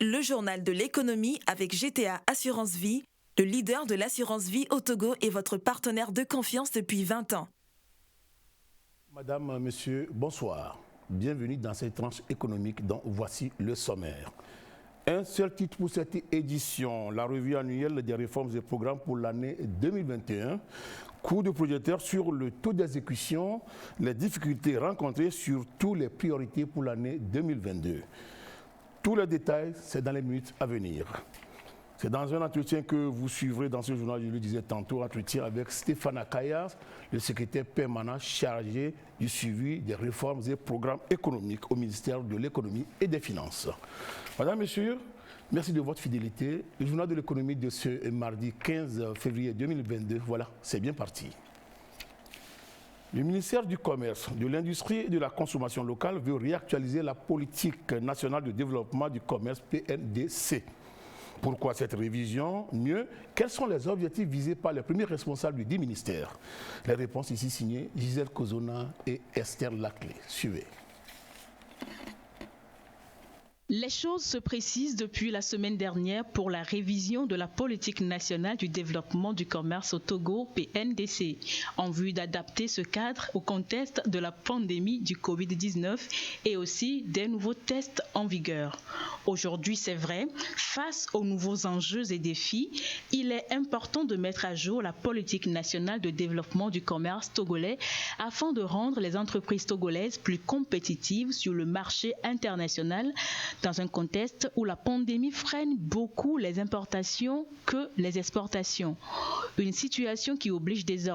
le journal de l'économie avec GTA Assurance Vie, le leader de l'assurance vie au Togo et votre partenaire de confiance depuis 20 ans. Madame, monsieur, bonsoir. Bienvenue dans cette tranche économique dont voici le sommaire. Un seul titre pour cette édition, la revue annuelle des réformes et programmes pour l'année 2021. Coup de projecteur sur le taux d'exécution, les difficultés rencontrées, surtout les priorités pour l'année 2022. Tous les détails, c'est dans les minutes à venir. C'est dans un entretien que vous suivrez dans ce journal, je le disais tantôt, entretien avec Stéphane Akayas, le secrétaire permanent chargé du suivi des réformes et programmes économiques au ministère de l'économie et des finances. Madame, Messieurs, merci de votre fidélité. Le journal de l'économie de ce mardi 15 février 2022, voilà, c'est bien parti. Le ministère du Commerce, de l'Industrie et de la Consommation locale veut réactualiser la politique nationale de développement du commerce PNDC. Pourquoi cette révision? Mieux, quels sont les objectifs visés par les premiers responsables du dit ministère? Les réponses ici signées Gisèle Kozona et Esther Laclé. Suivez. Les choses se précisent depuis la semaine dernière pour la révision de la politique nationale du développement du commerce au Togo, PNDC, en vue d'adapter ce cadre au contexte de la pandémie du Covid-19 et aussi des nouveaux tests en vigueur. Aujourd'hui, c'est vrai, face aux nouveaux enjeux et défis, il est important de mettre à jour la politique nationale de développement du commerce togolais afin de rendre les entreprises togolaises plus compétitives sur le marché international dans un contexte où la pandémie freine beaucoup les importations que les exportations. Une situation qui oblige désormais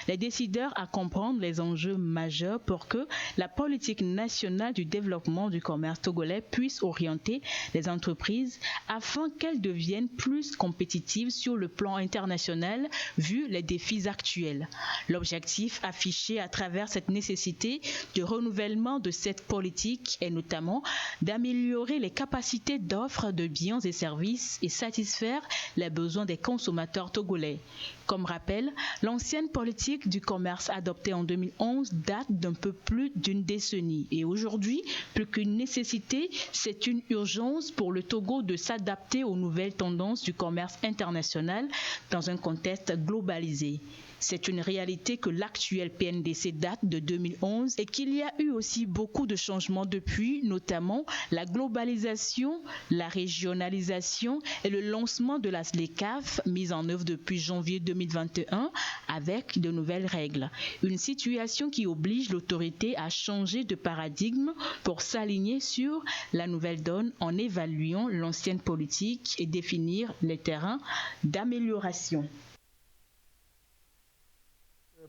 les décideurs à comprendre les enjeux majeurs pour que la politique nationale du développement du commerce togolais puisse orienter les entreprises afin qu'elles deviennent plus compétitives sur le plan international vu les défis actuels. L'objectif affiché à travers cette nécessité de renouvellement de cette politique est notamment d'améliorer les capacités d'offre de biens et services et satisfaire les besoins des consommateurs togolais. Comme rappel, l'ancienne politique du commerce adoptée en 2011 date d'un peu plus d'une décennie et aujourd'hui, plus qu'une nécessité, c'est une urgence pour le Togo de s'adapter aux nouvelles tendances du commerce international dans un contexte globalisé. C'est une réalité que l'actuel PNDC date de 2011 et qu'il y a eu aussi beaucoup de changements depuis, notamment la globalisation, la régionalisation et le lancement de la SLECAF mise en œuvre depuis janvier 2021 avec de nouvelles règles. Une situation qui oblige l'autorité à changer de paradigme pour s'aligner sur la nouvelle donne en évaluant l'ancienne politique et définir les terrains d'amélioration.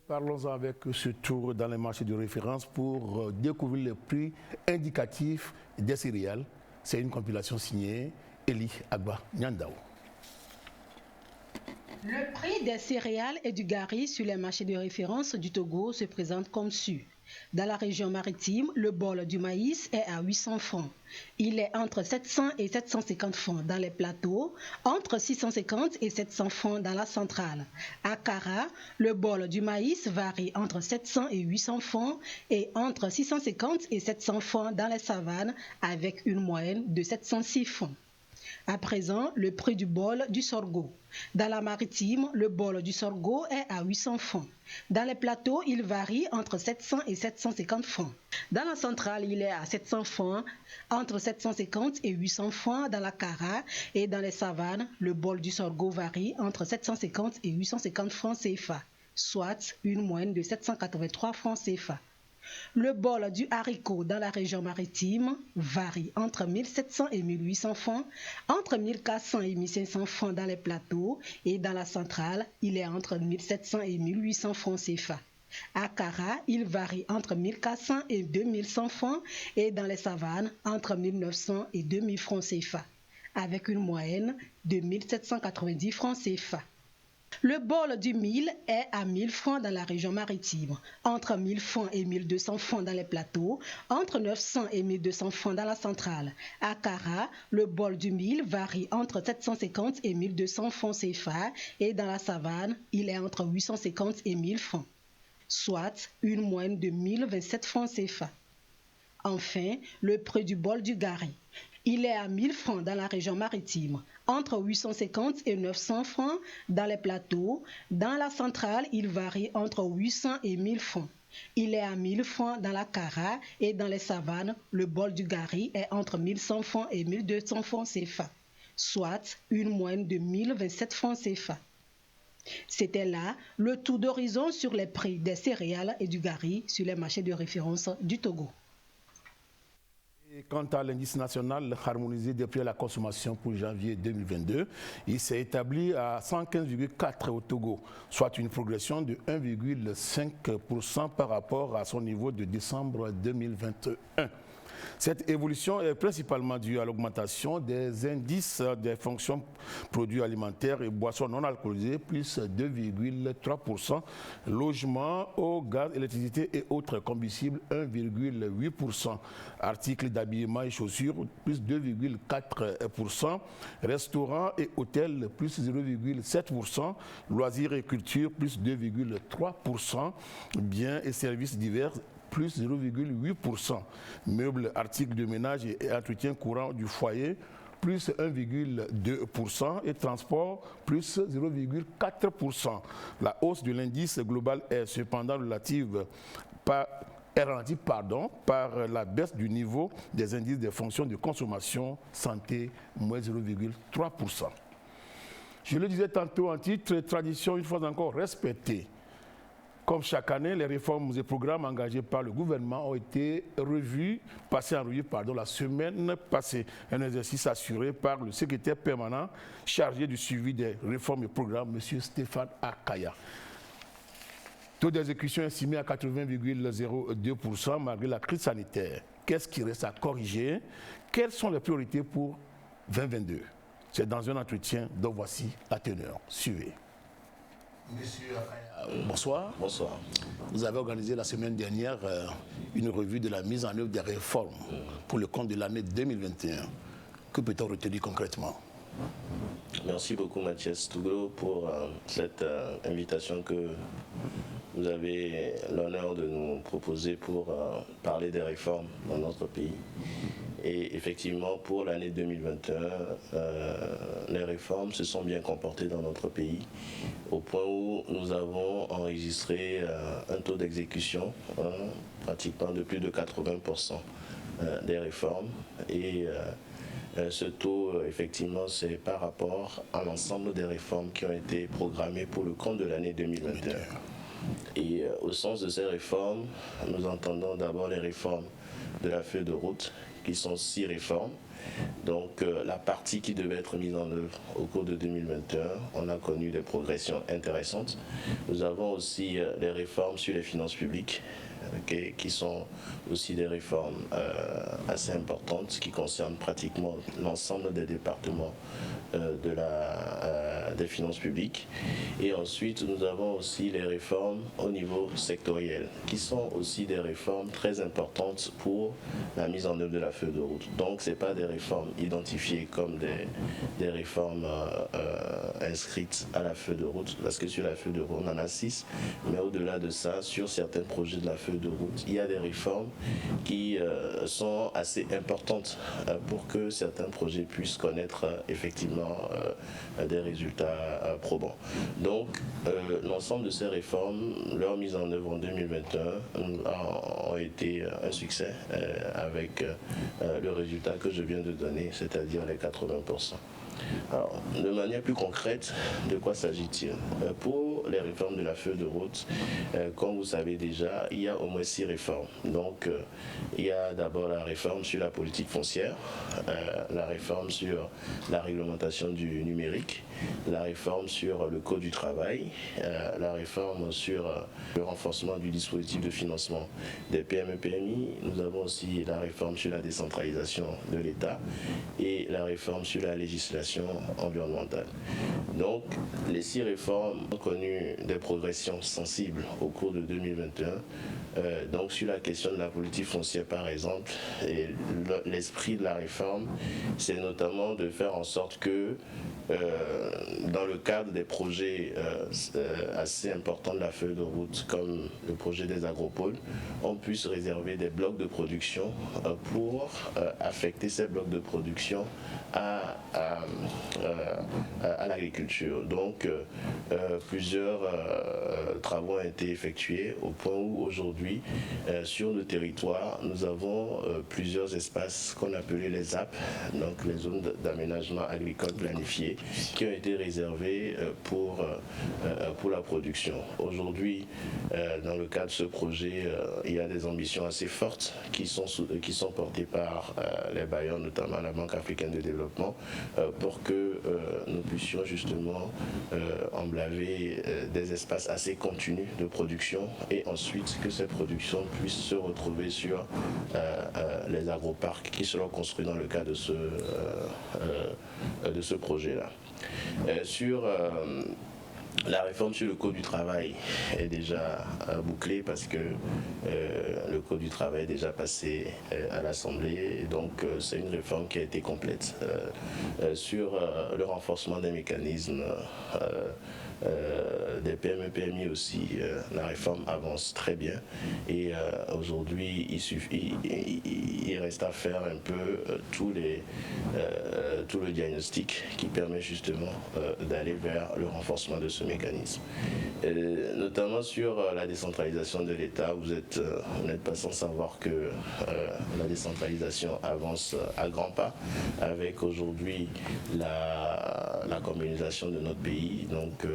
Parlons-en avec ce tour dans les marchés de référence pour découvrir les prix indicatifs des céréales. C'est une compilation signée Eli Agba Nyandao. Le prix des céréales et du gari sur les marchés de référence du Togo se présente comme suit. Dans la région maritime, le bol du maïs est à 800 francs. Il est entre 700 et 750 francs dans les plateaux, entre 650 et 700 francs dans la centrale. À Kara, le bol du maïs varie entre 700 et 800 francs et entre 650 et 700 francs dans les savanes avec une moyenne de 706 francs. À présent, le prix du bol du sorgho. Dans la maritime, le bol du sorgho est à 800 francs. Dans les plateaux, il varie entre 700 et 750 francs. Dans la centrale, il est à 700 francs, entre 750 et 800 francs dans la Kara. Et dans les savanes, le bol du sorgho varie entre 750 et 850 francs CFA, soit une moyenne de 783 francs CFA. Le bol du haricot dans la région maritime varie entre 1700 et 1800 francs, entre 1400 et 1500 francs dans les plateaux et dans la centrale, il est entre 1700 et 1800 francs CFA. À Kara, il varie entre 1400 et 2100 francs et dans les savanes, entre 1900 et 2000 francs CFA, avec une moyenne de 1790 francs CFA. Le bol du mil est à 1000 francs dans la région maritime, entre 1000 francs et 1200 francs dans les plateaux, entre 900 et 1200 francs dans la centrale. À Kara, le bol du mil varie entre 750 et 1200 francs CFA et dans la savane, il est entre 850 et 1000 francs, soit une moyenne de 1027 francs CFA. Enfin, le prix du bol du gari. Il est à 1000 francs dans la région maritime, entre 850 et 900 francs dans les plateaux. Dans la centrale, il varie entre 800 et 1000 francs. Il est à 1000 francs dans la Cara et dans les savanes, le bol du Gari est entre 1100 francs et 1200 francs CFA, soit une moyenne de 1027 francs CFA. C'était là le tour d'horizon sur les prix des céréales et du Gari sur les marchés de référence du Togo. Et quant à l'indice national harmonisé des prix à la consommation pour janvier 2022, il s'est établi à 115,4 au Togo, soit une progression de 1,5% par rapport à son niveau de décembre 2021. Cette évolution est principalement due à l'augmentation des indices des fonctions produits alimentaires et boissons non alcoolisées, plus 2,3%, logement, eau, gaz, électricité et autres combustibles, 1,8%, articles d'habillement et chaussures, plus 2,4%, restaurants et hôtels, plus 0,7%, loisirs et culture, plus 2,3%, biens et services divers, plus 0,8%. Meubles, articles de ménage et entretien courant du foyer, plus 1,2%. Et transport, plus 0,4%. La hausse de l'indice global est cependant relative par la baisse du niveau des indices des fonctions de consommation santé, moins 0,3%. Je le disais tantôt en titre, tradition une fois encore respectée. Comme chaque année, les réformes et programmes engagés par le gouvernement ont été passés en revue la semaine passée. Un exercice assuré par le secrétaire permanent chargé du suivi des réformes et programmes, M. Stéphane Akaya. Taux d'exécution estimé à 80,02% malgré la crise sanitaire. Qu'est-ce qui reste à corriger? Quelles sont les priorités pour 2022? C'est dans un entretien dont voici la teneur. Suivez. Monsieur Akaya, bonsoir. Bonsoir. Vous avez organisé la semaine dernière une revue de la mise en œuvre des réformes pour le compte de l'année 2021. Que peut-on retenir concrètement? Merci beaucoup Mathias Touglo pour cette invitation que vous avez l'honneur de nous proposer pour parler des réformes dans notre pays. Et effectivement, pour l'année 2021, les réformes se sont bien comportées dans notre pays, au point où nous avons enregistré un taux d'exécution pratiquement de plus de 80% des réformes. Et ce taux, effectivement, c'est par rapport à l'ensemble des réformes qui ont été programmées pour le compte de l'année 2021. Et au sens de ces réformes, nous entendons d'abord les réformes de la feuille de route, qui sont 6 réformes. Donc la partie qui devait être mise en œuvre au cours de 2021, on a connu des progressions intéressantes. Nous avons aussi les réformes sur les finances publiques, qui sont aussi des réformes assez importantes, qui concernent pratiquement l'ensemble des départements des finances publiques. Et ensuite, nous avons aussi les réformes au niveau sectoriel, qui sont aussi des réformes très importantes pour la mise en œuvre de la feuille de route. Donc, ce n'est pas des réformes identifiées comme des réformes inscrites à la feuille de route, parce que sur la feuille de route, on en a 6, mais au-delà de ça, sur certains projets de la feuille de route, il y a des réformes qui sont assez importantes pour que certains projets puissent connaître effectivement des résultats probants. Donc, l'ensemble de ces réformes, leur mise en œuvre en 2021 ont été un succès avec le résultat que je viens de donner, c'est-à-dire les 80%. Alors, de manière plus concrète, de quoi s'agit-il? Pour les réformes de la feuille de route, comme vous savez déjà, il y a au moins 6 réformes. Donc, il y a d'abord la réforme sur la politique foncière, la réforme sur la réglementation du numérique, la réforme sur le code du travail, la réforme sur le renforcement du dispositif de financement des PME-PMI. Nous avons aussi la réforme sur la décentralisation de l'État et la réforme sur la législation environnementale. Donc, les 6 réformes ont connu connu des progressions sensibles au cours de 2021. Donc sur la question de la politique foncière par exemple, l'esprit de la réforme, c'est notamment de faire en sorte que dans le cadre des projets assez importants de la feuille de route, comme le projet des agropoles, on puisse réserver des blocs de production pour affecter ces blocs de production à l'agriculture. Donc plusieurs travaux ont été effectués au point où aujourd'hui sur le territoire nous avons plusieurs espaces qu'on appelait les ZAP, donc les zones d'aménagement agricole planifiées, qui ont été réservées pour la production. Aujourd'hui, dans le cadre de ce projet, il y a des ambitions assez fortes qui sont portées par les bailleurs, notamment la Banque africaine de développement, pour que nous puissions justement emblaver des espaces assez contenus de production et ensuite que ces productions puissent se retrouver sur les agroparcs qui seront construits dans le cadre de ce projet-là. Sur la réforme sur le Code du travail est déjà bouclée parce que le Code du travail est déjà passé à l'Assemblée, donc c'est une réforme qui a été complète. Sur le renforcement des mécanismes des PME, PMI aussi, la réforme avance très bien et aujourd'hui il reste à faire un peu tout le diagnostic qui permet justement d'aller vers le renforcement de ce mécanisme. Notamment sur la décentralisation de l'État, vous n'êtes pas sans savoir que la décentralisation avance à grands pas avec aujourd'hui la communalisation de notre pays. Donc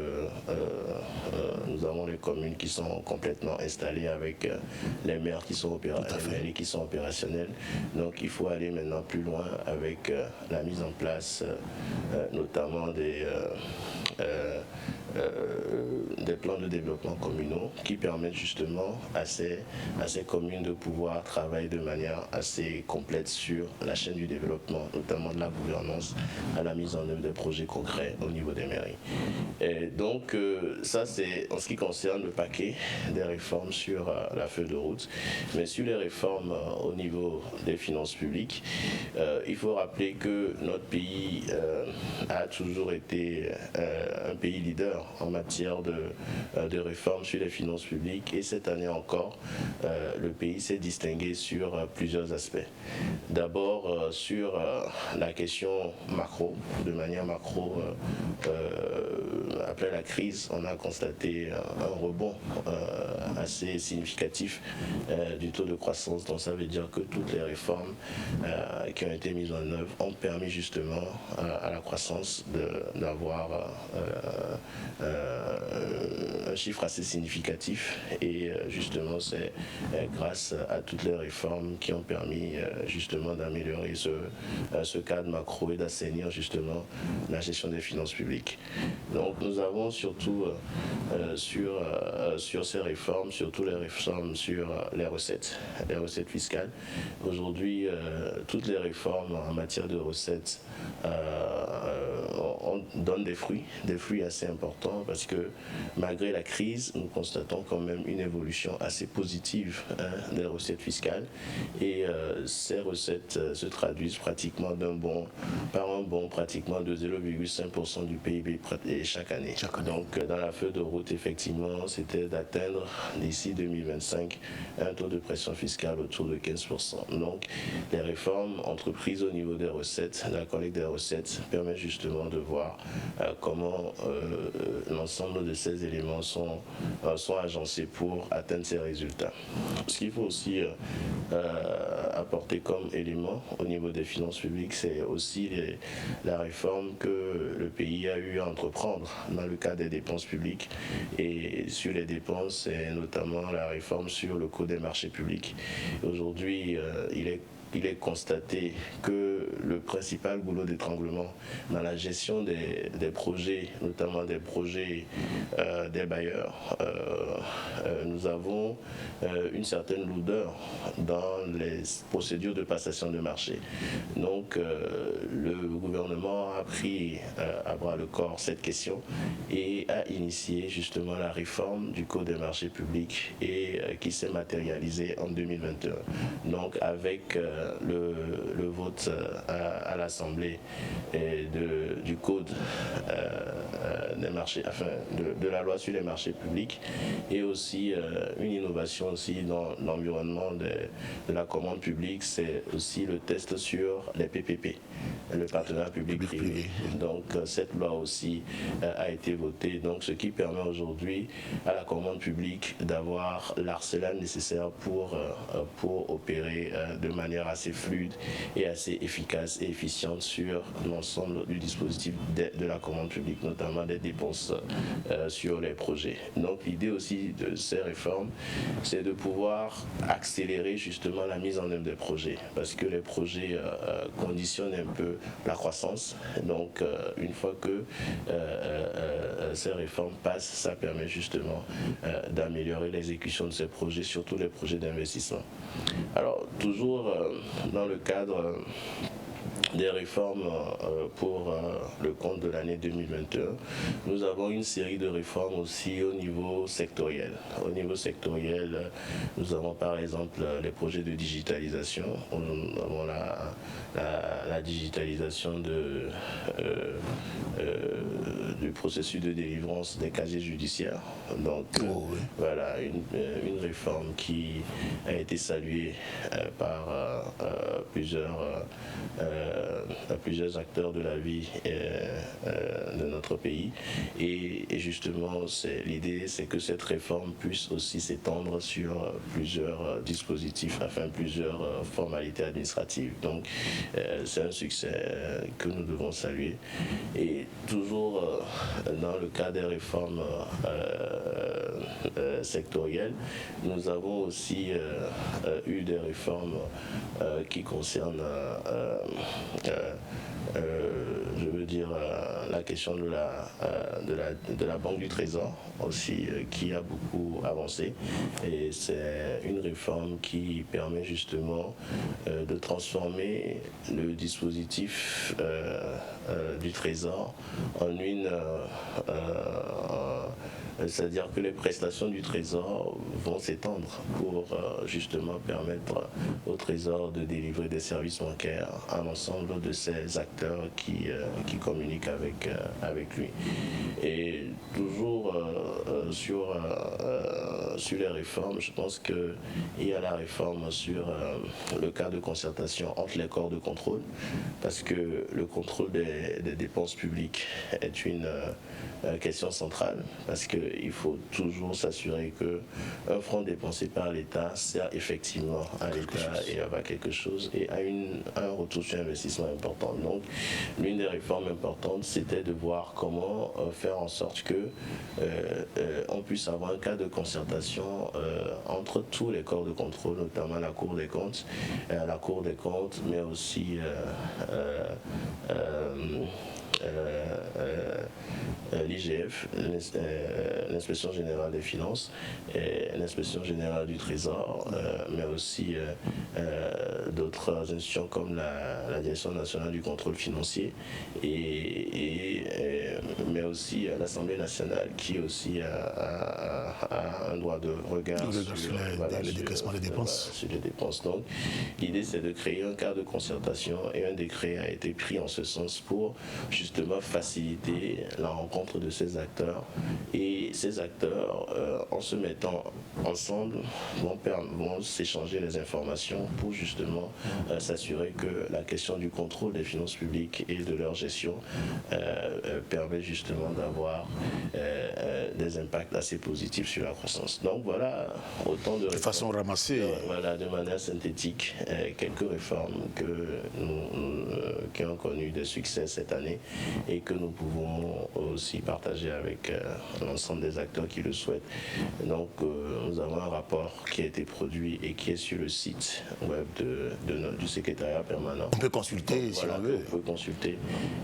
nous avons les communes qui sont complètement installées avec les maires qui sont opérationnels. Donc il faut aller maintenant plus loin avec la mise en place notamment des plans de développement communaux qui permettent justement à ces communes de pouvoir travailler de manière assez complète sur la chaîne du développement, notamment de la gouvernance à la mise en œuvre des projets concrets au niveau des mairies. Et donc ça c'est en ce qui concerne le paquet des réformes sur la feuille de route. Mais sur les réformes au niveau des finances publiques, il faut rappeler que notre pays a toujours été un pays leader en matière de réformes sur les finances publiques et cette année encore, le pays s'est distingué sur plusieurs aspects. D'abord sur la question macro, de manière macro, après la crise, on a constaté un rebond assez significatif du taux de croissance. Donc ça veut dire que toutes les réformes qui ont été mises en œuvre ont permis justement à la croissance d'avoir un chiffre assez significatif et justement c'est grâce à toutes les réformes qui ont permis justement d'améliorer ce cadre macro et d'assainir justement la gestion des finances publiques. Donc nous avons surtout sur ces réformes, surtout les réformes sur les recettes fiscales. Aujourd'hui, toutes les réformes en matière de recettes donnent des fruits assez importants parce que malgré la crise, nous constatons quand même une évolution assez positive des recettes fiscales et ces recettes se traduisent pratiquement par un bond pratiquement de 0,5% du PIB chaque année. Donc dans la feuille de route, effectivement, c'était d'atteindre d'ici 2025 un taux de pression fiscale autour de 15%. Donc les réformes entreprises au niveau des recettes, la collecte des recettes, permet justement de voir comment l'ensemble de ces éléments sont agencés pour atteindre ces résultats. Ce qu'il faut aussi apporter comme élément au niveau des finances publiques, c'est aussi la réforme que le pays a eu à entreprendre dans le cadre des dépenses publiques et sur les dépenses, et notamment la réforme sur le coût des marchés publics. Aujourd'hui, il est il est constaté que le principal goulot d'étranglement dans la gestion des projets, notamment des projets des bailleurs, nous avons une certaine lourdeur dans les procédures de passation de marché. Donc le gouvernement a pris à bras le corps cette question et a initié justement la réforme du Code des marchés publics et qui s'est matérialisée en 2021. Donc avec le vote à l'Assemblée du Code des marchés, enfin de la loi sur les marchés publics, et aussi une innovation aussi dans l'environnement de la commande publique, c'est aussi le test sur les PPP, le partenariat public-privé. Donc cette loi aussi a été votée, donc ce qui permet aujourd'hui à la commande publique d'avoir l'arsenal nécessaire pour opérer de manière assez fluide et assez efficace et efficiente sur l'ensemble du dispositif de la commande publique, notamment des dépenses sur les projets. Donc l'idée aussi de ces réformes, c'est de pouvoir accélérer justement la mise en œuvre des projets, parce que les projets conditionnent un peu la croissance. Donc une fois que ces réformes passent, ça permet justement d'améliorer l'exécution de ces projets, surtout les projets d'investissement. Alors toujours dans le cadre des réformes pour le compte de l'année 2021. Nous avons une série de réformes aussi au niveau sectoriel. Au niveau sectoriel, nous avons par exemple les projets de digitalisation. Nous avons la digitalisation du processus de délivrance des casiers judiciaires. Donc voilà, une réforme qui a été saluée par plusieurs acteurs de la vie de notre pays, et justement l'idée c'est que cette réforme puisse aussi s'étendre sur plusieurs dispositifs, enfin plusieurs formalités administratives. Donc c'est un succès que nous devons saluer. Et toujours dans le cas des réformes sectorielles, nous avons aussi eu des réformes qui concernent je veux dire la question de la Banque du Trésor aussi, qui a beaucoup avancé, et c'est une réforme qui permet justement de transformer le dispositif du Trésor en une c'est-à-dire que les prestations du Trésor vont s'étendre pour justement permettre au Trésor de délivrer des services bancaires à l'ensemble de ces acteurs qui communiquent avec lui. Et toujours sur les réformes, je pense qu'il y a la réforme sur le cas de concertation entre les corps de contrôle, parce que le contrôle des dépenses publiques est une question centrale, parce qu'il faut toujours s'assurer qu'un franc dépensé par l'État sert effectivement à l'État et à quelque chose, et à un retour sur investissement important. Donc l'une des réformes importantes, c'était de voir comment faire en sorte que on puisse avoir un cas de concertation entre tous les corps de contrôle, notamment la Cour des comptes, mais aussi l'IGF, l'inspection générale des finances, l'inspection générale du Trésor, mais aussi d'autres institutions comme la Direction nationale du contrôle financier, mais aussi l'Assemblée nationale, qui aussi a un droit de regard sur les décaissements des dépenses. Sur les dépenses. Donc l'idée, c'est de créer un cadre de concertation, et un décret a été pris en ce sens pour justement faciliter la rencontre de ces acteurs. Et ces acteurs, en se mettant ensemble, vont s'échanger les informations pour justement s'assurer que la question du contrôle des finances publiques et de leur gestion permet justement justement d'avoir des impacts assez positifs sur la croissance. Donc voilà, autant de façon ramassée. Voilà, de manière synthétique, quelques réformes qui ont connu des succès cette année et que nous pouvons aussi partager avec l'ensemble des acteurs qui le souhaitent. Donc nous avons un rapport qui a été produit et qui est sur le site web du secrétariat permanent. On peut consulter. Donc, voilà, on peut consulter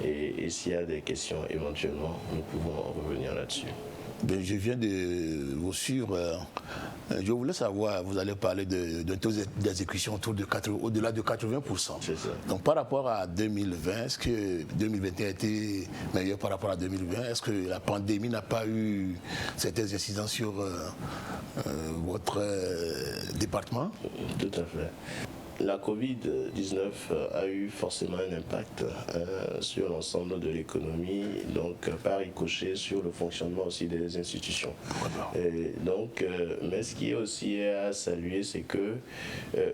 et s'il y a des questions éventuellement, nous pouvons revenir là-dessus. Ben, je viens de vous suivre. Je voulais savoir, vous allez parler d'un taux d'exécution au-delà de 80%. C'est ça. Donc par rapport à 2020, est-ce que 2021 a été meilleur par rapport à 2020? Est-ce que la pandémie n'a pas eu certaines incidences sur votre département? Tout à fait. La Covid-19 a eu forcément un impact sur l'ensemble de l'économie, donc par ricochet sur le fonctionnement aussi des institutions. Et donc, mais ce qui est aussi à saluer, c'est que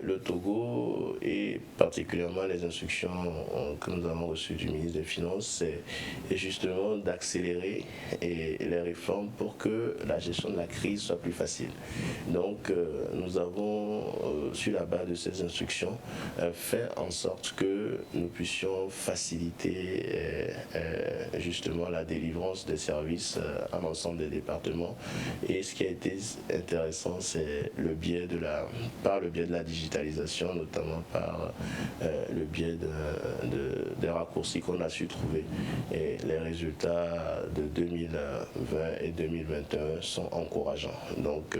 le Togo, et particulièrement les instructions que nous avons reçues du ministre des Finances, c'est justement d'accélérer les réformes pour que la gestion de la crise soit plus facile. Donc, nous avons, sur la base de ces instructions, fait en sorte que nous puissions faciliter justement la délivrance des services à l'ensemble des départements. Et ce qui a été intéressant, c'est par le biais de la digitalisation, notamment par le biais des raccourcis qu'on a su trouver. Et les résultats de 2020 et 2021 sont encourageants. Donc,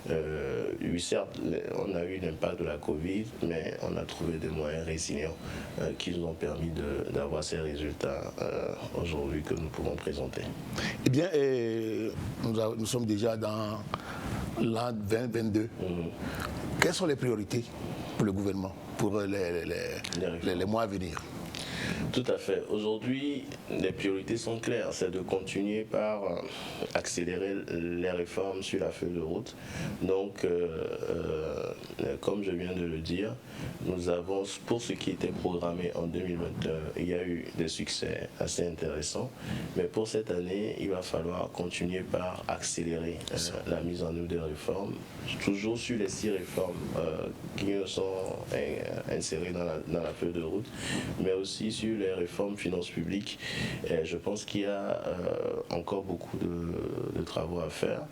oui, certes, on a eu l'impact de la Covid, mais on a trouvé des moyens résilients qui nous ont permis d'avoir ces résultats aujourd'hui que nous pouvons présenter. Eh bien, nous sommes déjà dans l'an 2022. Quelles sont les priorités pour le gouvernement, pour les mois à venir? Tout à fait. Aujourd'hui, les priorités sont claires. C'est de continuer par accélérer les réformes sur la feuille de route. Donc, comme je viens de le dire, nous avons, pour ce qui était programmé en 2021, il y a eu des succès assez intéressants. Mais pour cette année, il va falloir continuer par accélérer la mise en œuvre des réformes, toujours sur les 6 réformes qui sont insérées dans la feuille de route, mais aussi sur les réformes finances publiques. Et je pense qu'il y a encore beaucoup de travaux à faire.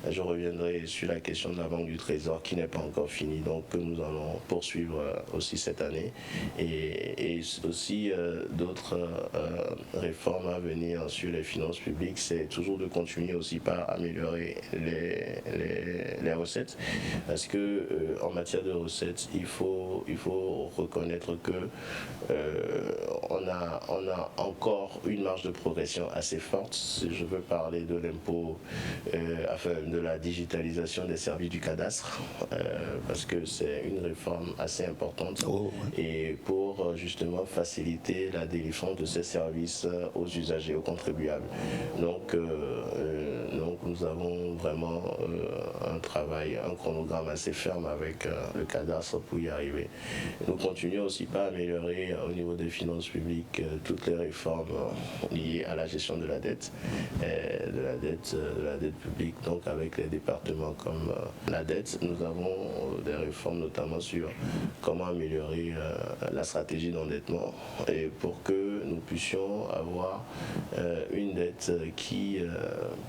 Je reviendrai sur la question de la Banque du Trésor qui n'est pas encore finie, donc que nous allons poursuivre aussi cette année. Et aussi d'autres réformes à venir sur les finances publiques, c'est toujours de continuer aussi par améliorer les recettes, parce que en matière de recettes, il faut reconnaître que on a encore une marge de progression assez forte. Je veux parler de l'impôt, de la digitalisation des services du cadastre, parce que c'est une réforme assez importante. Et pour justement faciliter la délivrance de ces services aux usagers, aux contribuables. Donc nous avons vraiment un travail, un chronogramme assez ferme avec le cadastre pour y arriver. Nous continuons aussi par améliorer au niveau des finances publiques toutes les réformes liées à la gestion de la dette, de la dette publique, donc avec les départements comme la dette. Nous avons des réformes notamment sur comment améliorer la stratégie d'endettement et pour que nous puissions avoir une dette qui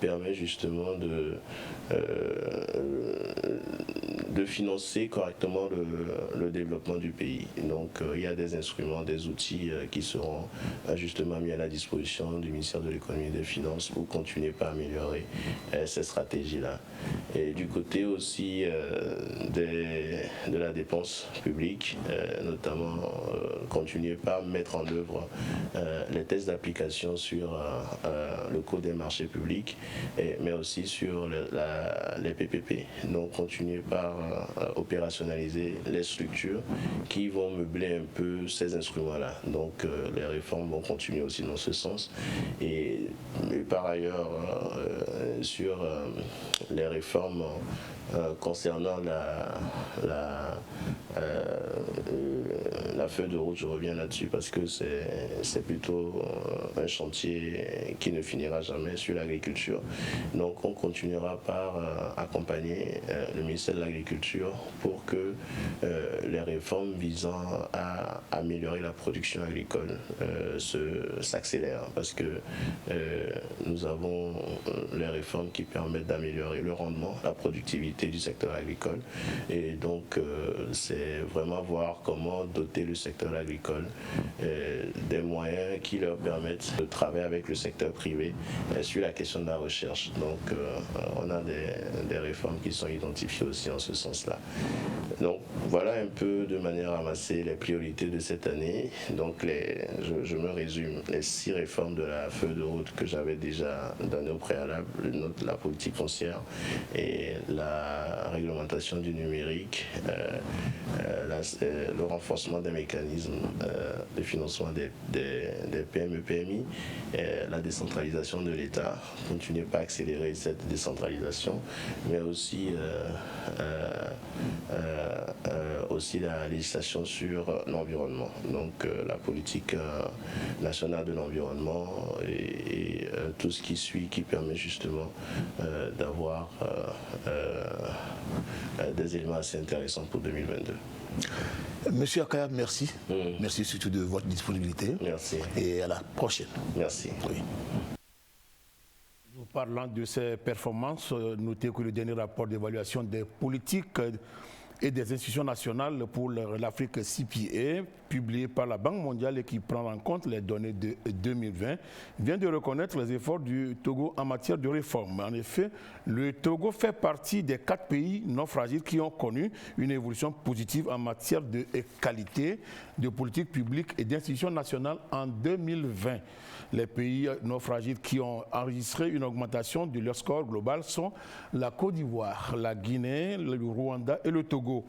permet justement de financer correctement le développement du pays. Donc il y a des instruments, des outils qui seront justement mis à la disposition du ministère de l'économie et des finances pour continuer par améliorer ces stratégies-là. Et du côté aussi de la dépense publique, notamment continuer par mettre en œuvre les tests d'application sur le code des marchés publics, mais aussi sur les PPP. Donc continuer par opérationnaliser les structures qui vont meubler un peu ces instruments-là. Donc les réformes vont continuer aussi dans ce sens. Et par ailleurs, sur les réformes concernant la feuille de route, je reviens là-dessus parce que c'est plutôt un chantier qui ne finira jamais sur l'agriculture. Donc on continuera par accompagner le ministère de l'Agriculture pour que les réformes visant à améliorer la production agricole s'accélèrent, parce que nous avons les réformes qui permettent d'améliorer le rendement, la productivité du secteur agricole, et donc c'est vraiment voir comment doter le secteur agricole des moyens qui leur permettent de travailler avec le secteur privé sur la question de la recherche. Donc on a des réformes qui sont identifiées aussi en ce sens-là. Donc voilà un peu de manière ramassée les priorités de cette année. Donc je me résume, les 6 réformes de la feuille de route que j'avais déjà données au préalable, la politique foncière et la réglementation du numérique, le renforcement des mécanismes de financement des PME-PMI, la décentralisation de l'État, continuer par accélérer cette décentralisation, mais aussi la législation sur l'environnement, donc la politique nationale de l'environnement et tout ce qui suit, qui permet justement d'avoir des éléments assez intéressants pour 2022. Monsieur Akaya, merci. Merci surtout de votre disponibilité. Merci. Et à la prochaine. Merci. Oui. Nous parlons de ces performances. Notez que le dernier rapport d'évaluation des politiques et des institutions nationales pour l'Afrique CPA, publié par la Banque mondiale et qui prend en compte les données de 2020, vient de reconnaître les efforts du Togo en matière de réforme. En effet, le Togo fait partie des 4 pays non fragiles qui ont connu une évolution positive en matière de qualité, de politique publique et d'institutions nationales en 2020. Les pays non fragiles qui ont enregistré une augmentation de leur score global sont la Côte d'Ivoire, la Guinée, le Rwanda et le Togo.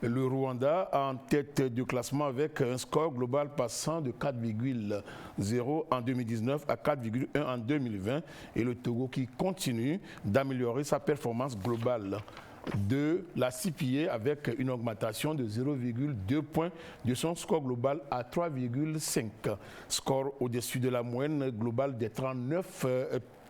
Le Rwanda en tête du classement avec un score global passant de 4,0 en 2019 à 4,1 en 2020 et le Togo qui continue d'améliorer sa performance globale de la CPA avec une augmentation de 0,2 points de son score global à 3,5. Score au-dessus de la moyenne globale des 39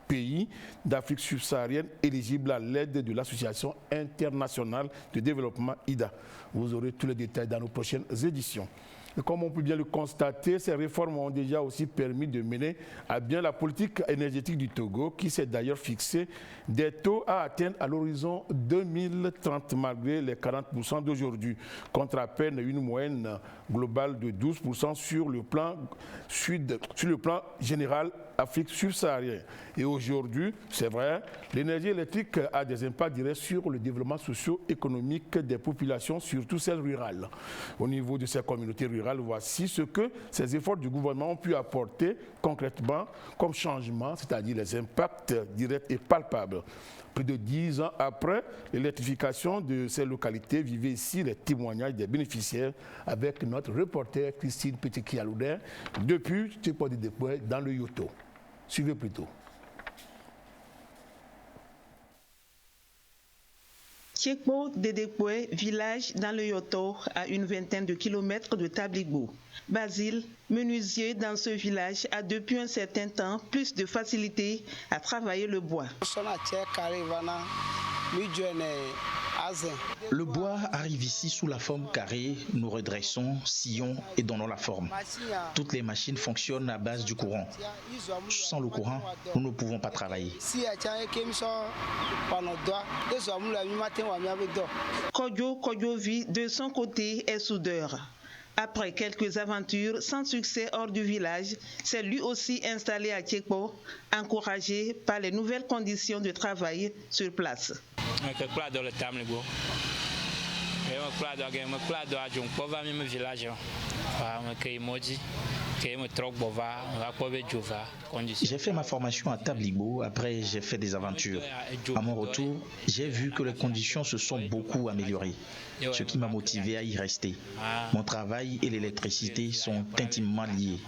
pays d'Afrique subsaharienne éligibles à l'aide de l'Association internationale de développement IDA. Vous aurez tous les détails dans nos prochaines éditions. Et comme on peut bien le constater, ces réformes ont déjà aussi permis de mener à bien la politique énergétique du Togo, qui s'est d'ailleurs fixé des taux à atteindre à l'horizon 2030, malgré les 40% d'aujourd'hui, contre à peine une moyenne globale de 12% sur le plan général Afrique subsaharienne. Et aujourd'hui, c'est vrai, l'énergie électrique a des impacts directs sur le développement socio-économique des populations, surtout celles rurales. Au niveau de ces communautés rurales, voici ce que ces efforts du gouvernement ont pu apporter concrètement comme changement, c'est-à-dire les impacts directs et palpables. Plus de 10 ans après l'électrification de ces localités, vivez ici les témoignages des bénéficiaires avec notre reporter Christine Petit-Kialoudin depuis Tchepo de Depoué dans le Yoto. Suivez plutôt. Tchekpo de Depoué, village dans le Yoto, à une vingtaine de kilomètres de Tabligbo. Basile, menuisier dans ce village, a depuis un certain temps plus de facilité à travailler le bois. Le bois arrive ici sous la forme carrée, nous redressons, scions et donnons la forme. Toutes les machines fonctionnent à base du courant. Sans le courant, nous ne pouvons pas travailler. Kodjo vit de son côté est soudeur. Après quelques aventures sans succès hors du village, s'est lui aussi installé à Tchekpo, encouragé par les nouvelles conditions de travail sur place. J'ai fait ma formation à Tabligbo, après j'ai fait des aventures. À mon retour, j'ai vu que les conditions se sont beaucoup améliorées, ce qui m'a motivé à y rester. Mon travail et l'électricité sont intimement liés.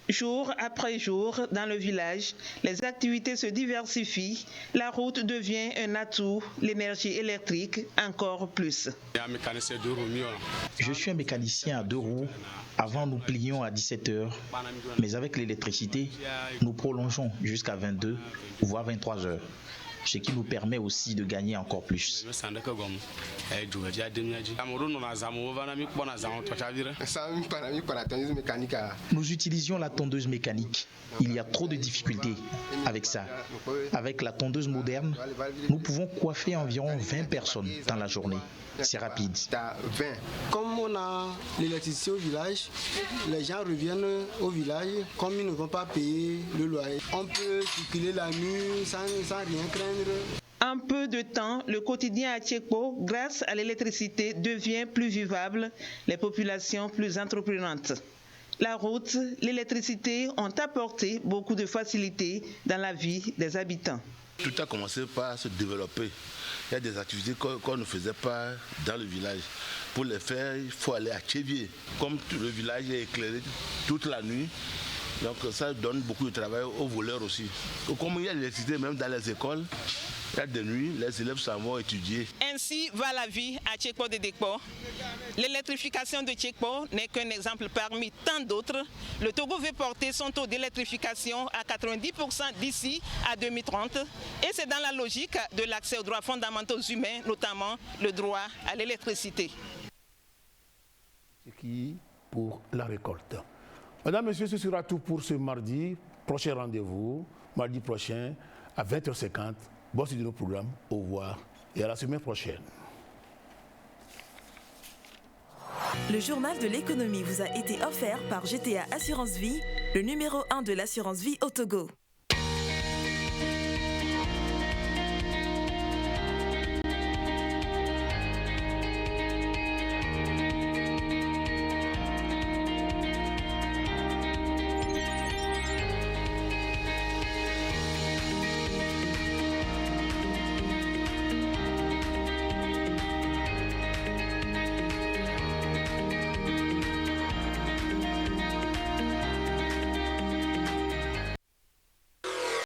Jour après jour, dans le village, les activités se diversifient. La route devient un atout, l'énergie électrique encore plus. Je suis un mécanicien à 2 roues. Avant, nous plions à 17 heures, mais avec l'électricité, nous prolongeons jusqu'à 22, voire 23 heures. Ce qui nous permet aussi de gagner encore plus. Nous utilisions la tondeuse mécanique. Il y a trop de difficultés avec ça. Avec la tondeuse moderne, nous pouvons coiffer environ 20 personnes dans la journée. C'est rapide. Comme on a l'électricité au village, les gens reviennent au village. Comme ils ne vont pas payer le loyer, on peut circuler la nuit sans rien craindre. En peu de temps, le quotidien à Tchekpo, grâce à l'électricité, devient plus vivable, les populations plus entreprenantes. La route, l'électricité ont apporté beaucoup de facilité dans la vie des habitants. Tout a commencé par se développer. Il y a des activités qu'on ne faisait pas dans le village. Pour les faire, il faut aller à Tchévier. Comme tout le village est éclairé toute la nuit, donc ça donne beaucoup de travail aux voleurs aussi. Comme il y a l'électricité même dans les écoles, il y a des nuits, les élèves s'en vont étudier. Ainsi va la vie à Tchekpo de Dekpo. L'électrification de Tchekpo n'est qu'un exemple parmi tant d'autres. Le Togo veut porter son taux d'électrification à 90% d'ici à 2030. Et c'est dans la logique de l'accès aux droits fondamentaux humains, notamment le droit à l'électricité. C'est qui pour la récolte. Mesdames, Messieurs, ce sera tout pour ce mardi. Prochain rendez-vous, mardi prochain à 20h50. Bon, c'est de nos programmes. Au revoir et à la semaine prochaine. Le journal de l'économie vous a été offert par GTA Assurance Vie, le numéro 1 de l'assurance vie au Togo.